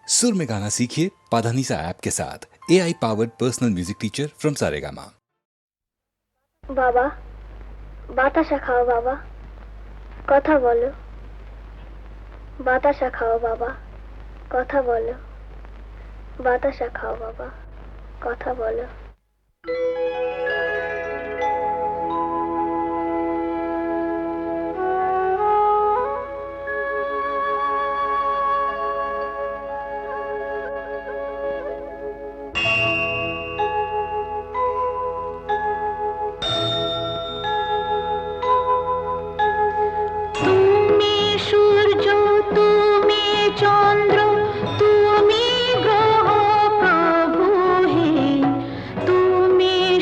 सुर में गाना सीखिए पाधानीसा ऐप के साथ। AI powered personal music teacher from Saregama. বাবা বাতাসা খাও বাবা, কথা বলো। বাতাসা খাও বাবা, কথা বলো। বাতাসা খাও বাবা, কথা বলো। তুমি গ্রহ প্রভু হে, তুমি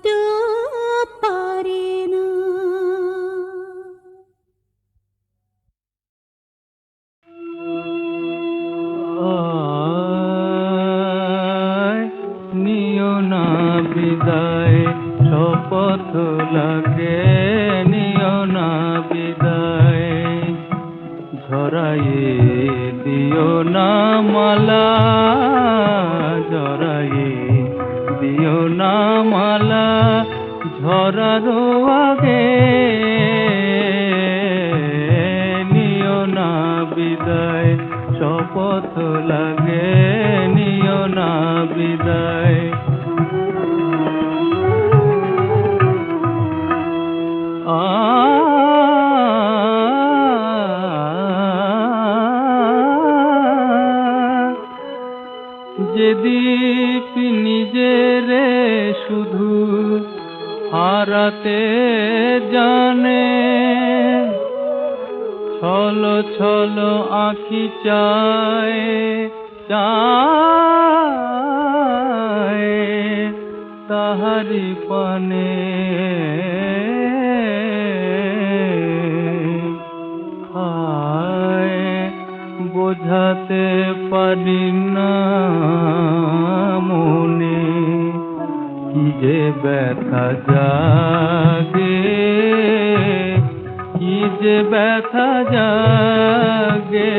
তো পারে না। নিও না বিদায়, শপথ লাগে নিও না বিদায়, ঝরাইয়ে দিও না মালা, ঝরাইয়ে দিও না মালা, ঝরার আগে নিও না বিদায়, শপথ লাগে নিও না বিদায়। যে দীপ নিজেরে শুধু হারাতে জানে, ছলো ছলো আঁখি চায় চায় তাহারি পানে, হায় বোঝাতে পারি না মনে, কি যে ব্যথা জাগে, কি যে ব্যথা জাগে,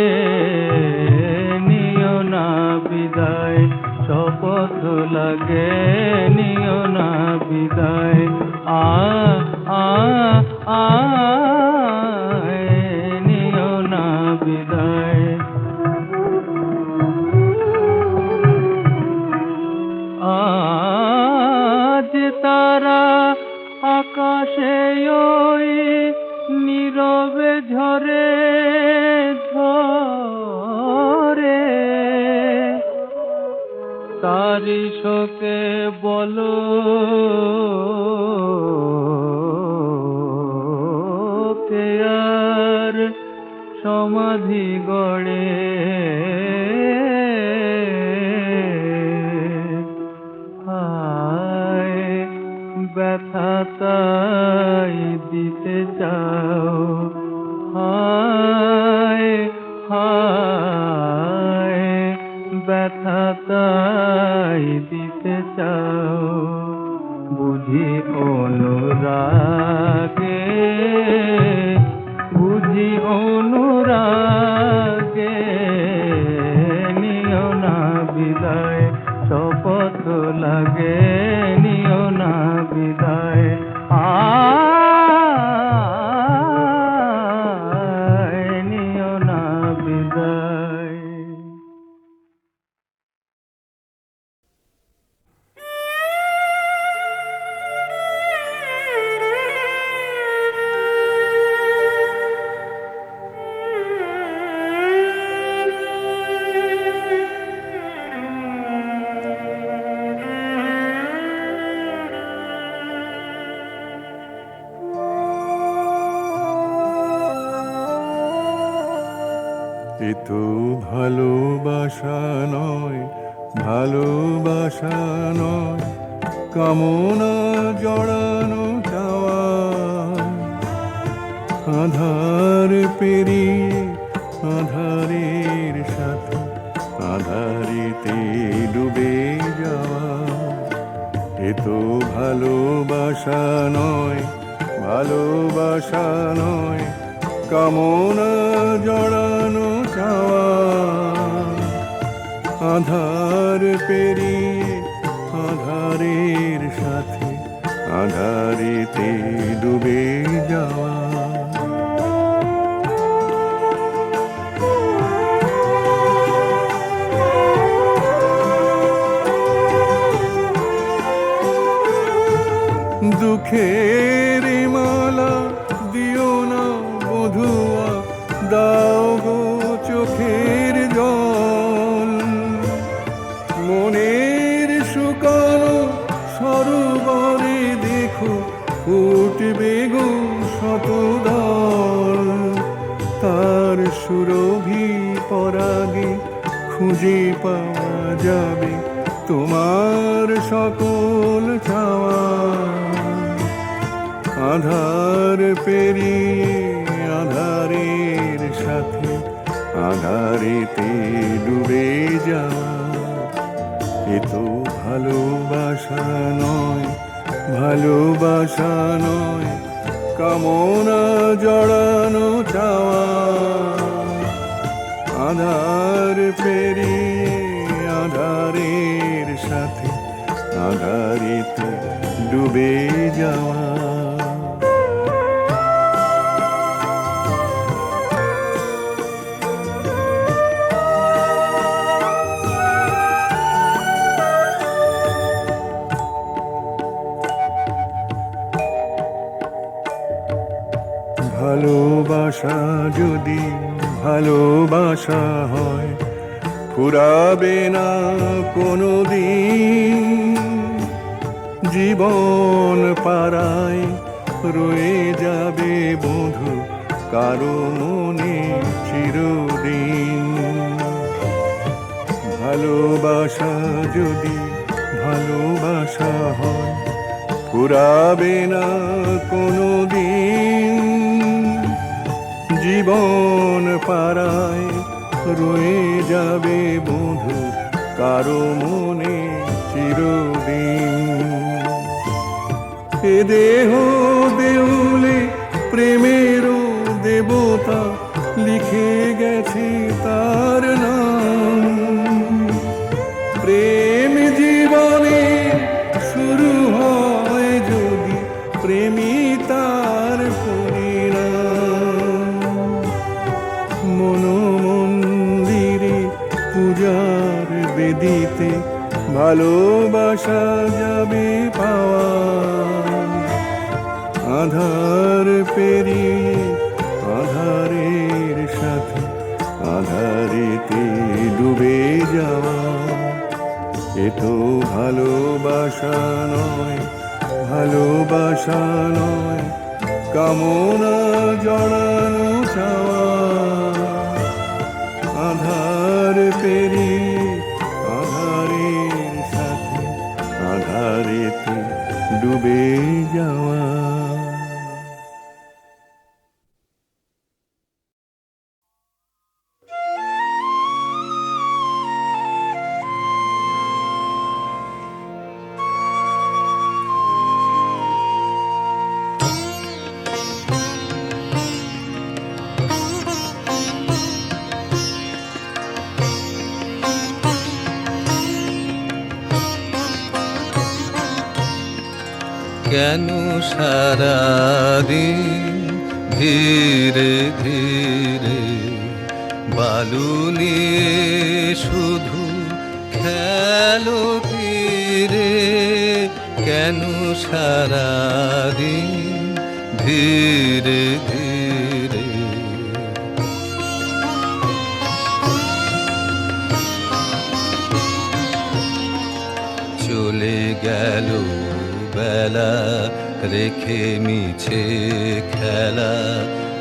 নিও না বিদায়, শপথ লাগে নিও না বিদায়। নিও না বিদায়। আজ তারা আকাশে ওই নীরবে ঝরে ঝরে, তারি শোকে বলো কে আর সমাধি গড়ে, হায় ব্যথা তাই দিতে চাও, হায় হায় ব্যথা তাই দিতে চাও, বুঝি অনুরাগে, বুঝি অনুরাগে, নিও না বিদায়, শপথ লাগে নিও না বিদায়। নিও না বিদায়। এ তো ভালোবাসা নয়, ভালোবাসা নয়, কামনা জড়ানো চাওয়া, আধার পেরিয়ে আধারের সাথে আধারিতে ডুবে যাওয়া। এ তো ভালোবাসা নয়, ভালোবাসা নয়, কামনা জড়ানো চাওয়া, আধার পেরিয়ে আধারের সাথে আধারেতে ডুবে যাওয়া। দুঃখের মালা দিও না বধুয়া, দাও গো চোখের জল, মনের শুকানো সরোবরে দেখো ফুটবে গো শতদল, তার সুরভি পরাগে খুঁজে পাওয়া যাবে তোমার সকল চাওয়া। আধার পেরিয়ে আধারের সাথে আধারেতে ডুবে যাওয়া, এ তো ভালোবাসা নয়, ভালোবাসা নয়, কামনা জড়ানো চাওয়া। আধার পেরিয়ে আধারের সাথে আধারেতে ডুবে যাওয়া। ভালোবাসা যদি ভালোবাসা হয়, ফুরাবে না কোনো দিন। জীবন পাড়ায় রয়ে যাবে বধূ কারো মনে চিরদিন। ভালোবাসা যদি ভালোবাসা হয়, ফুরাবে না কোনো দিন। জীবন পাড়ায় রয়ে যাবে বধূ কারো মনে চিরদিন। এ দেহ দেউলে প্রেমেরও দেবতা লিখে গেছে তার নাম। প্রেম জীবনে শুরু হয় যদি প্রেমী তার পরিণাম। মনোমন্দিরে পূজার বেদিতে ভালোবাসা যাবে পাওয়া। আধার পেরিয়ে আধারের সাথে আধারেতে ডুবে যাওয়া, এ তো ভালোবাসা নয়, ভালোবাসা নয়, কামনা জড়ানো চাওয়া। আধার পেরিয়ে আধারের সাথে আধারেতে ডুবে যাওয়া। কেন সারাদিন ধীরে ধীরে বালু নিয়ে শুধু খেলো তীরে? কেন সারাদিন ধীরে ধীরে? চলে গেল বেলা রেখে মিছে খেলা,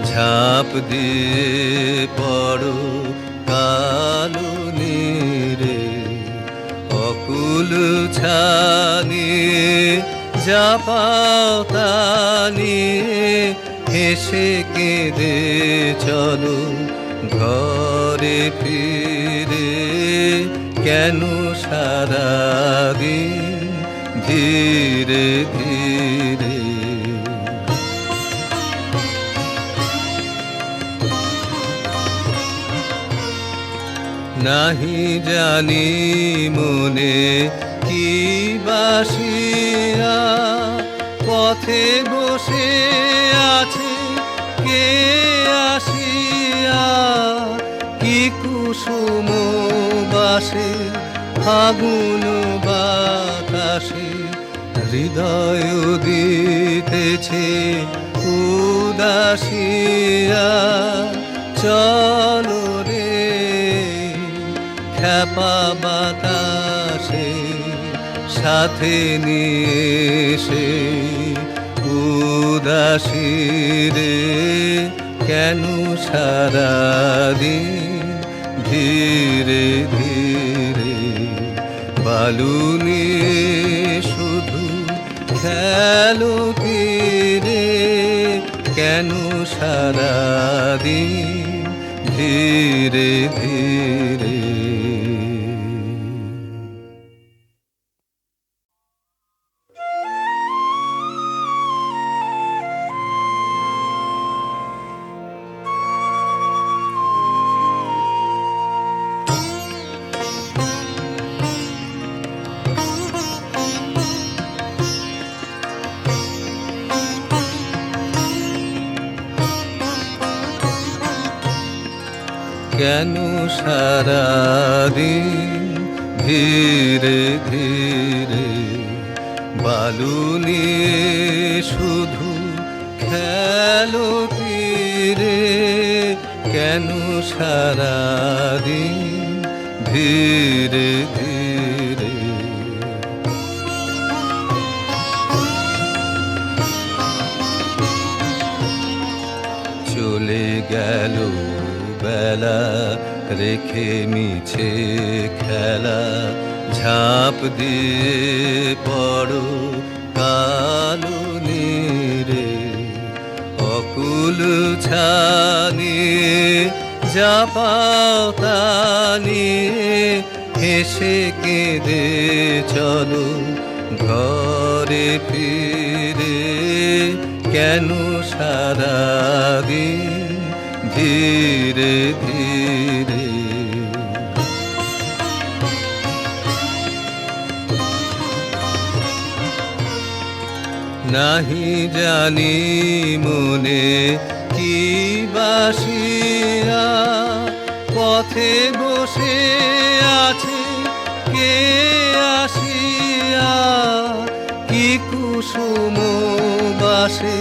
ঝাঁপ দিয়ে পড়ো কালো নীরে। অকুল ছানিয়ে যা পাও তা নিয়ে হেসে কেঁদে চলো ঘরে ফিরে। কেন সারাদিন ধীরে ধীরে? নাহি জানি মনে কি বাসিয়া পথে বসে আছে কে আসিয়া। কি কুসুম বাসে ফাগুন বাতাসে হৃদয় দিতেছে উদাসিয়া। চলো রে খ্যাপা বাতাসে সাথে নিয়ে এসে উদাসী রে। কেন সারাদিন ধীরে ধীরে বালু নিয়ে শুধু খেলো তীরে কেন সারাদিন ধীরে ধীরে। কেন সারাদিন ধীরে ধীরে বালু নিয়ে শুধু খেলো তীরে কেন সারাদিন ধীরে ধীরে। চলে গেল বেলা রেখে মিছে খেলা ঝাঁপ দিয়ে পড়ো কালো নীরে অকুল ছানিয়ে যা পাও তা নিয়ে হেসে কেঁদে চলো ঘরে ফিরে কেন সারাদিন ধীরে ধীরে। নাহি জানি মনে কি বাসিয়া পথে বসে আছে কে আসিয়া কি কুসুম বাসে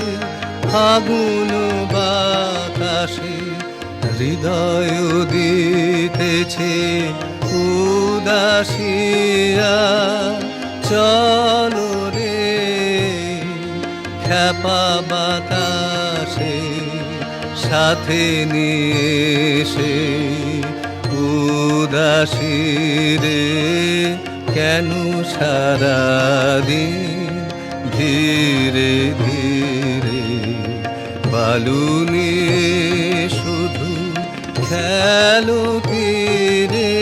ফাগুন বাতাসে হৃদয় দিতেছে উদাসিয়া চলো রে খ্যাপা বাতাসে সাথে নিয়ে এসে উদাসী রে কেন সারাদিন ধীরে ধীরে বালু নিয়ে শুধু খেলো তীরে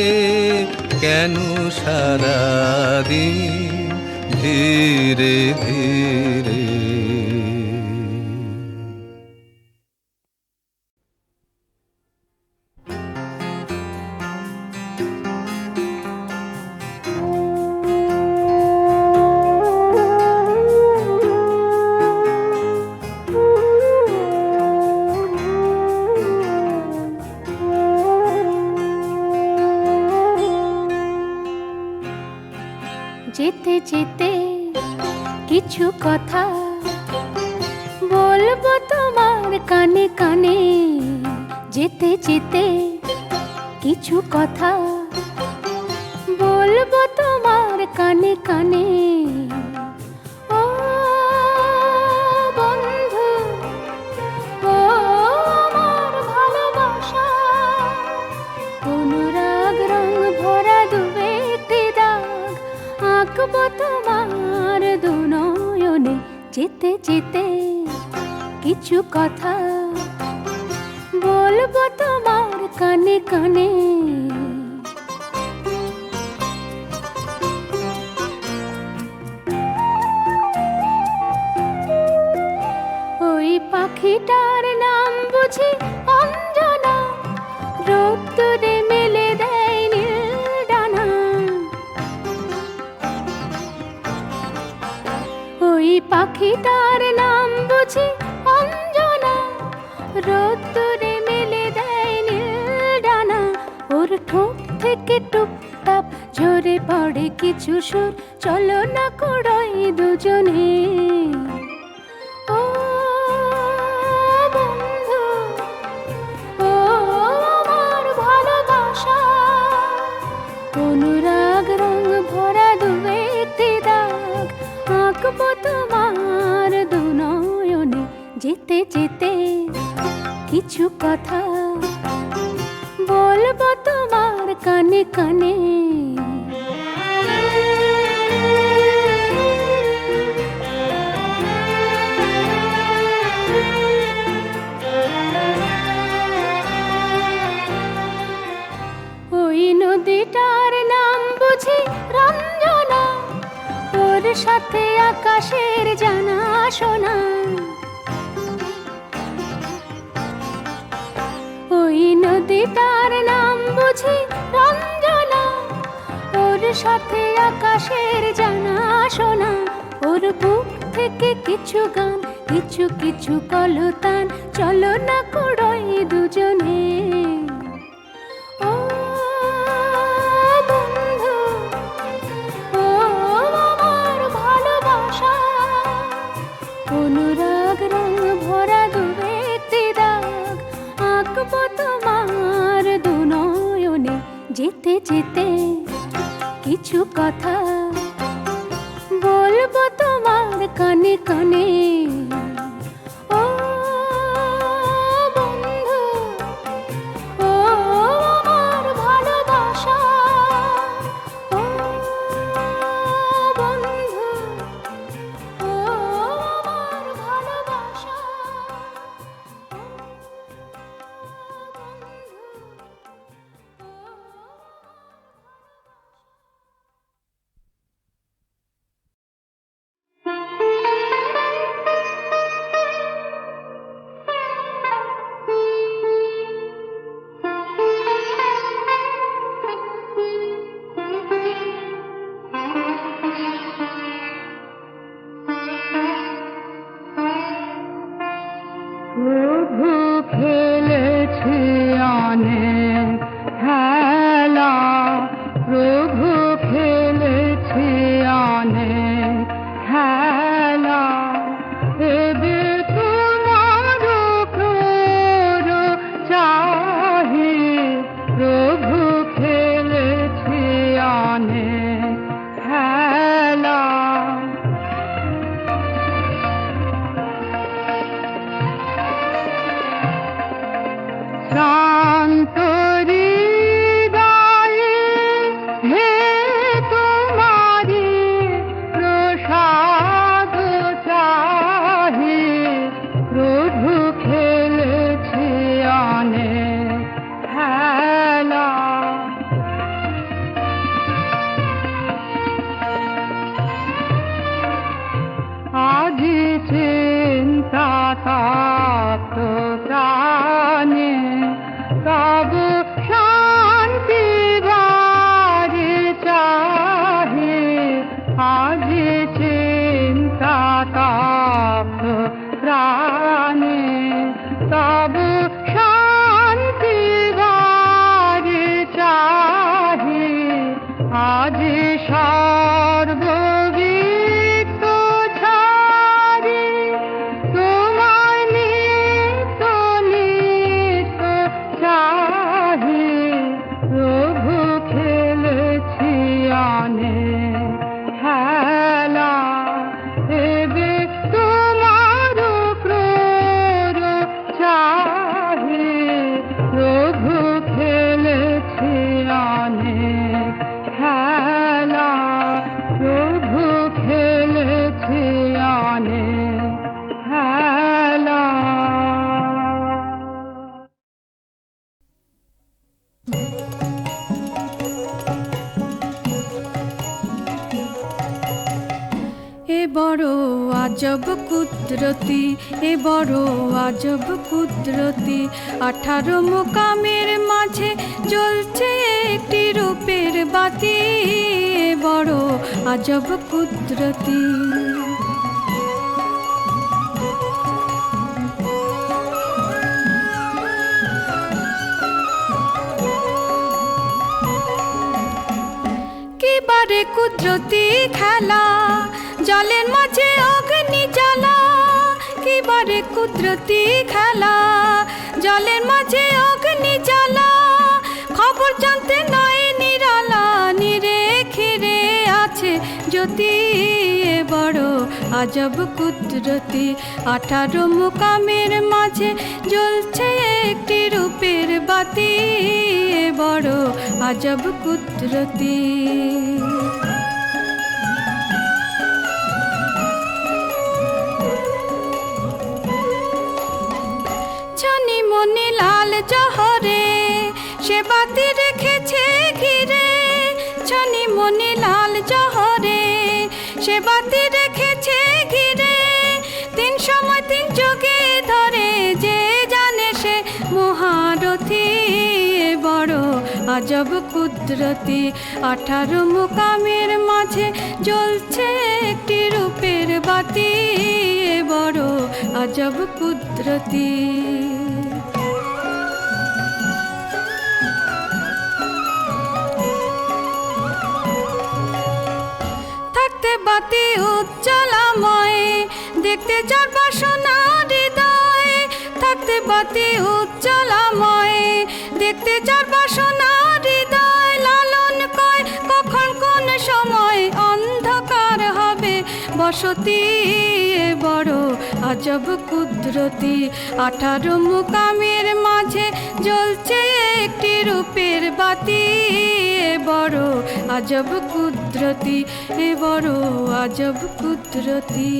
কেন সারাদিন ধীরে ধীরে। যেতে যেতে কিছু কথা বলবো তোমার কানে কানে, যেতে যেতে কিছু কথা বলবো তোমার কানে কানে। ও বন্ধু, ও আমার ভালোবাসা, অনুরাগ রং ভরা দুবে একটি দাগ আঁকবো তোমার দু নয়নে। যেতে যেতে কিছু কথা বলবো তোমার কানে কানে। ওই পাখিটার নাম বুঝি অঞ্জনা, রোদ্দুরে মেলে দেয় নীল ডানা। ওই পাখিটার নাম বুঝি অঞ্জনা, রোদ্দুরে মেলে দেয় নীল ডানা। ওর ঠোঁট থেকে টুপটাপ ঝরে পড়ে কিছু সুর, চলো না কোড়াই দুজনে। ও বন্ধু, ও আমার ভালোবাসা, অনুরাগ রং ভরা দুবে একটি দাগ আঁকবো তোমার দু নয়নে। যেতে যেতে কিছু কথা বলবো তোমার কানে কানে। আকাশের জানা শোনা। ওই নদীটার নাম বুঝি রঞ্জনা, ওর সাথে আকাশের জানা শোনা। ওর বুক থেকে কিছু গান, কিছু কিছু কলতান, চলো না কুড়োই দুজনে। ও বন্ধু, ও আমার ভালোবাসা, অনুরাগ রং ভরা দুবেতি দাগ, আঁকবো তোমার দু নয়নে। যেতে যেতে কিছু কথা বলবো তোমার কানে কানে। ও বন্ধু, ও আমার ভালোবাসা, ও বন্ধু, ও আমার ভালোবাসা, প্রভু খেলেছে অনেক খেলা, প্রভু খেলেছে অনেক খেলা। এবে তোমার ক্রোর চাহি, প্রভু খেলেছে অনেক খেলা। শান্ত হৃদয়ে হে তোমারি প্রসাদ চাহি, প্রভু খেলেছে অনেক খেলা। আজি চিন্তা তাপ্ত প্রাণে, তব শান্তি বাড়ি চাহি। আজি চিন্তা তাপ্ত প্রাণে, তব শান্তি বাড়ি চাহি। আজি সর্ববিত ছাড়ি, তোমায় নিত্য নিত্য চাহি। প্রভু খেলেছি অনেক খেলা, এবে তোমার ক্রোর চাহি। প্রভু খেলেছি অনেক খেলা, প্রভু খেলেছি অনেক খেলা। এ বড় আজব কুদরতি, এ বড় আজব কুদরতি। 18 মোকামের মাঝে জ্বলছে একটি রূপের বাতি, এ বড় আজব কুদরতি। কিবারে কুদরতি খেলা, জলের মাঝে অগ্নি জ্বালা। কিবারে কুদরতি খেলা, জলের মাঝে অগ্নি জ্বালা। খবর জানতে নয় নিরালা, নিরেখিরে আছে জ্যোতি, এ বড় আজব কুদরতি। 18 মোকামের মাঝে জ্বলছে একটি রূপের বাতি, এ বড় আজব কুদরতি। ছানি মনি লাল জহরে সে বাতি রেখেছে ঘিরে, ছানি মনি লাল জহরে সে বাতি রেখেছে আজব কুদরতি 18 মুকামের মাঝে জ্বলছে একটি রূপের বাতি এ বড় আজব কুদরতি থাকতে বাতি উজ্জ্বলাময় দেখতে যার বাসনা হৃদয় থাকতে বাতি উজ্জ্বলাময় দেখতে যার বাসনা হৃদয় লালন কয় কখন কোন সময় অন্ধকার হবে বসতি এ বড় আজব কুদরতি 18 মুকামের মাঝে জ্বলছে একটি রূপের বাতি এ বড় আজব কুদরতি এ বড় আজব কুদরতি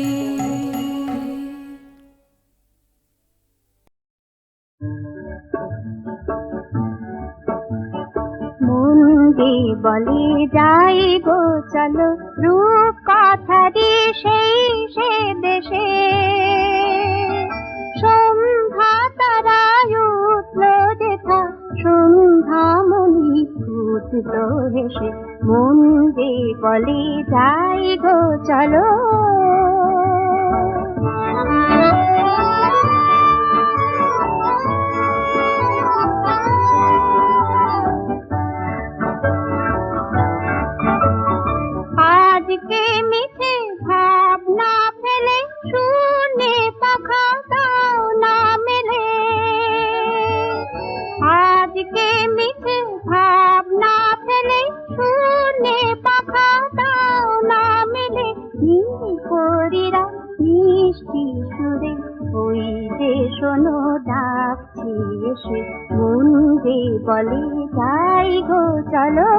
মন্দি বলে যাই গো চলো রূপ কথারি সেই সে দেশে সন্ধ্যা তারায় উঠল দেখা সন্ধ্যামণি উঠল হেসে মন্দি বলে যাই গো চলো আজকে মিছে ভাবনা ফেলে শুনে পাখা দাও না মেলে আজকে মিছে ভাবনা ফেলে শুনে পাখা দাও না মেলে করিরা মিষ্টি সুরে ওই যে শোনো ডাকছি এসে মন্দি বলে যাই গো চলো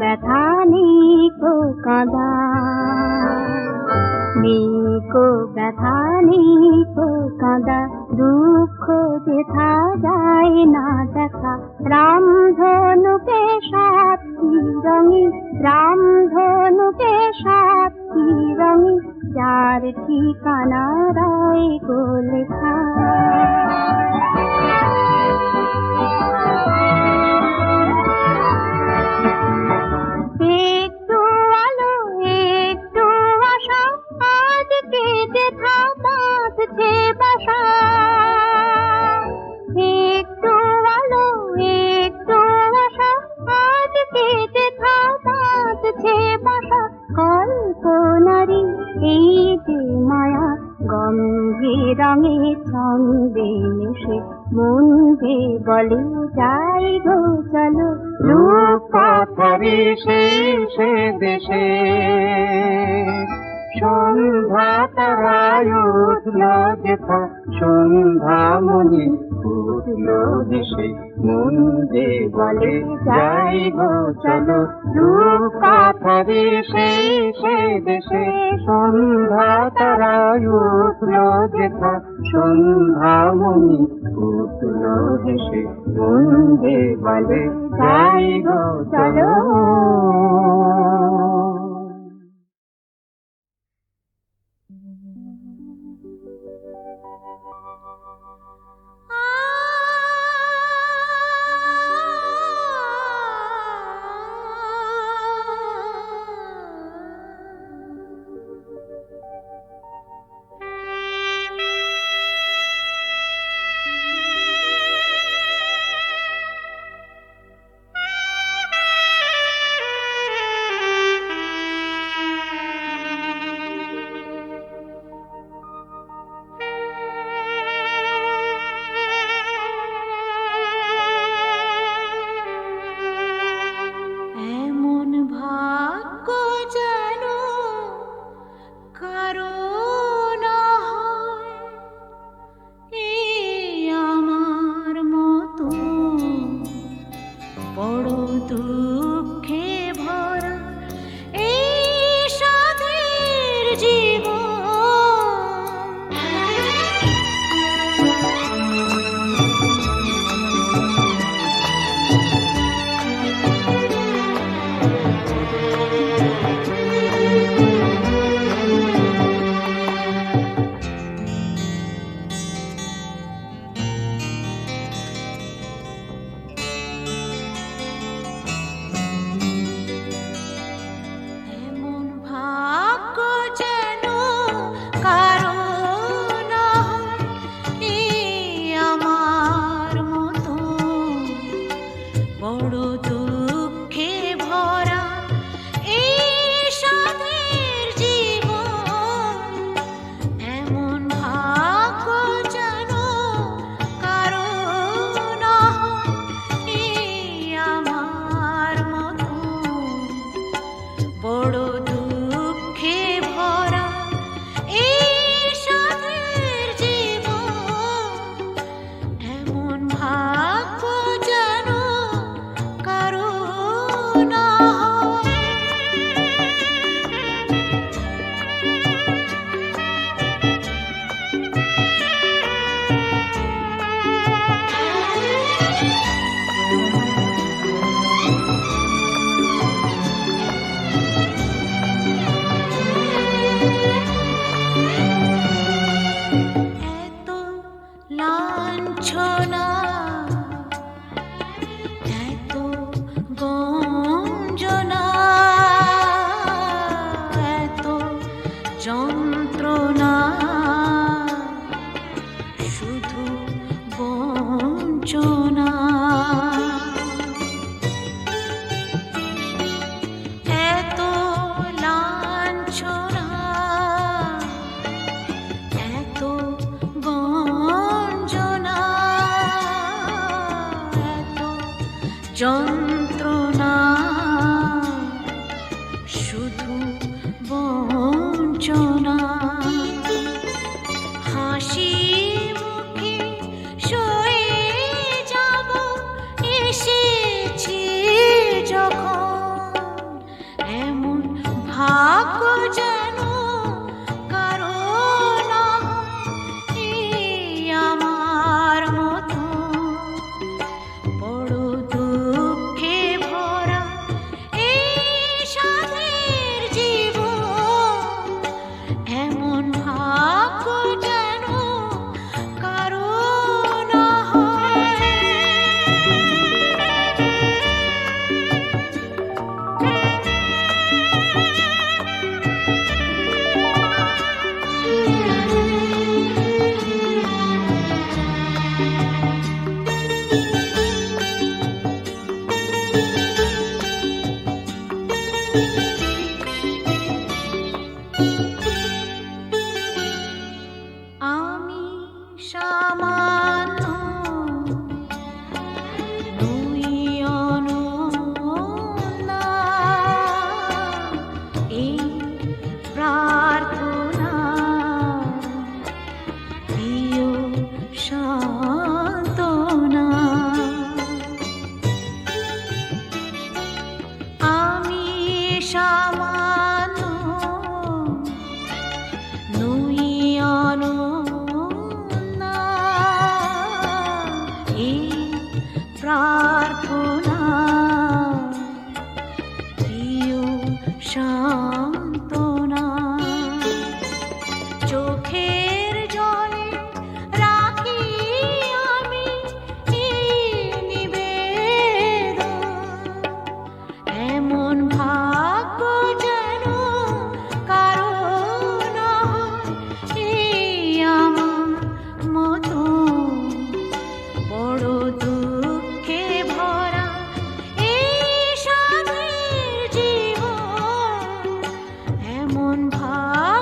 ব্যথা নিকো কাঁদা নিকো ব্যথা নিকো কাঁদা দুঃখ যেথা যায় না দেখা রামধনুকে সাতটি রঙে রামধনুকে সাতটি রঙে যার ঠিকানা রায় গো লেখা একটু আলো একটু আশা আজকে যেথা বাঁধছে বাসা একটু আলো একটু আশা আজকে যেথা বাঁধছে বাসা কল্পনারি এই যে মায়া গম্ভীর রঙে ছন্দে মিশে মন্দি বলে যাই গো চলো রূপ কথারি সেই সে দেশে সন্ধ্যা তারায় উঠল যেথা সন্ধ্যামণি উঠল দেশে মন্দি বলে যাই গো চলো রূপ কথারি সেই সে দেশে সন্ধ্যা তারায় উঠল যেথা সন্ধ্যামণি উঠল দেশে মন্দি বলে যাই গো চলো শুধু বঞ্চনা। এত লাঞ্ছনা, এত গঞ্জনা, এত যন্ত্রণা, শুধু বঞ্চনা। হাসি মুখে সয়ে যাব এসেছি যখন, এমন ভাগ্য যেন কারো না হয় এই আমার মতো। বড় দুঃখে ভরা এই সাধের জীবন, এমন ভাগ্য যেন কারো না হয়। আমি সামান্য নই অনন্যা, এই প্রার্থনা দিও সান্ত্বনা। আমি সামান্য নই অনন্যা, এই প্রার্থনা দিও সান্ত্বনা। চোখের জলে রাখি আমি এই নিবেদন, এমন ভাগ্য যেন কারো না হয় এই আমার মতো। বড় দুঃখে ভরা এই সাধের জীবন, এমন ভাগ্য